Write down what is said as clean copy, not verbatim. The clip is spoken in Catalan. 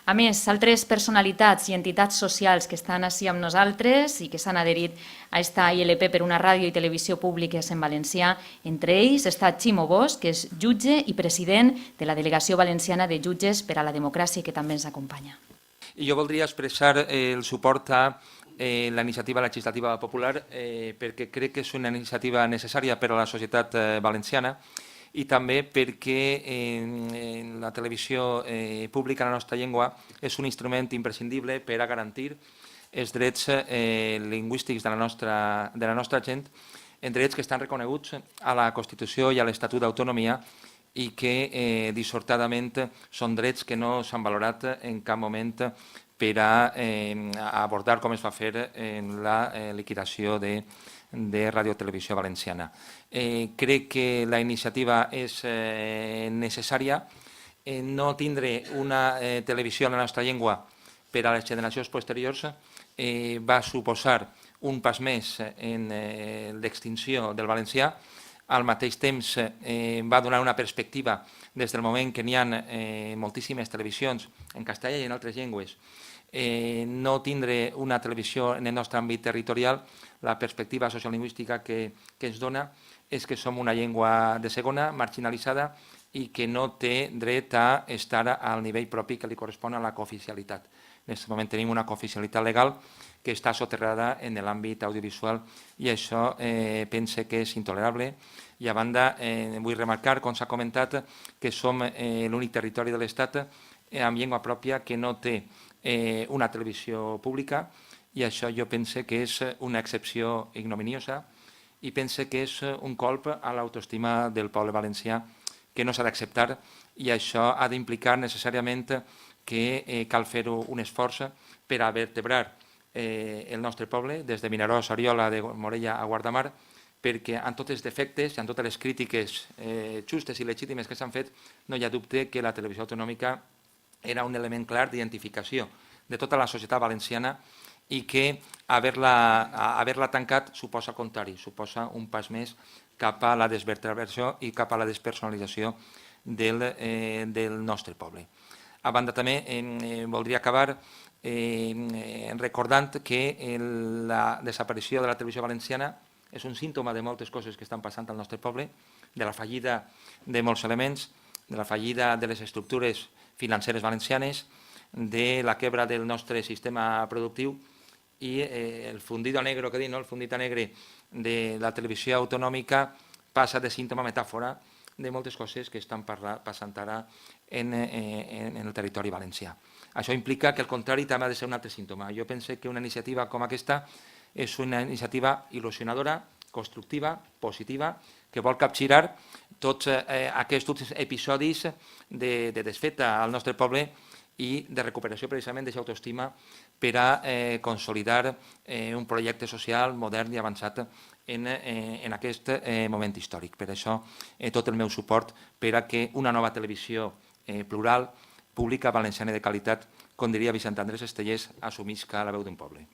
A més, altres personalitats i entitats socials que estan així amb nosaltres i que s'han adherit a esta ILP per una ràdio i televisió públiques en valencià, entre ells està Ximo Bosch, que és jutge i president de la Delegació Valenciana de Jutges per a la Democràcia, que també ens acompanya. I jo voldria expressar el suport a la iniciativa legislativa popular perquè crec que és una iniciativa necessària per a la societat valenciana i també perquè la televisió pública en la nostra llengua és un instrument imprescindible per a garantir els drets lingüístics de la nostra gent, en drets que estan reconeguts a la Constitució i a l'Estatut d'Autonomia i que dissortadament són drets que no s'han valorat en cap moment per a abordar com es va fer en la liquidació de Ràdio Televisió Valenciana. Crec que la iniciativa és necessària. No tindre una televisió en la nostra llengua per a les generacions posteriors va suposar un pas més en l'extinció del valencià. Al mateix temps va donar una perspectiva des del moment que n'hi ha moltíssimes televisions en castellà i en altres llengües. No tindre una televisió en el nostre àmbit territorial, la perspectiva sociolingüística que ens dona és que som una llengua de segona, marginalitzada i que no té dret a estar al nivell propi que li correspon a la cooficialitat. En aquest moment tenim una cooficialitat legal que està soterrada en l'àmbit audiovisual i això pense que és intolerable. I a banda, vull remarcar, com s'ha comentat, que som l'únic territori de l'Estat amb llengua pròpia que no té una televisió pública i això jo pense que és una excepció ignominiosa i pense que és un colp a l'autoestima del poble valencià que no s'ha d'acceptar i això ha d'implicar necessàriament que cal fer-ho un esforç per a vertebrar el nostre poble, des de Vinaròs, Oriola, de Morella a Guardamar, perquè amb tots els defectes i amb totes les crítiques justes i legítimes que s'han fet, no hi ha dubte que la televisió autonòmica era un element clar d'identificació de tota la societat valenciana i que haver-la tancat suposa el contrari, suposa un pas més cap a la desvertebració i cap a la despersonalització del nostre poble. A banda també voldria acabar recordant que la desaparició de la televisió valenciana és un símptoma de moltes coses que estan passant al nostre poble, de la fallida de molts elements, de la fallida de les estructures financeres valencianes, de la quebra del nostre sistema productiu i el fundido negro que dic, el fundit negre de la televisió autonòmica passa de símptoma a metàfora de moltes coses que estan passant ara en el territori valencià. Això implica que el contrari també ha de ser un altre símptoma. Jo penso que una iniciativa com aquesta és una iniciativa il·lusionadora, constructiva, positiva, que vol capgirar tots aquests episodis de desfeta al nostre poble i de recuperació precisament d'aquesta autoestima per a consolidar un projecte social modern i avançat en aquest moment històric. Per això tot el meu suport per a que una nova televisió plural, pública, valenciana i de qualitat, com diria Vicent Andrés Estellés, assumisca la veu d'un poble.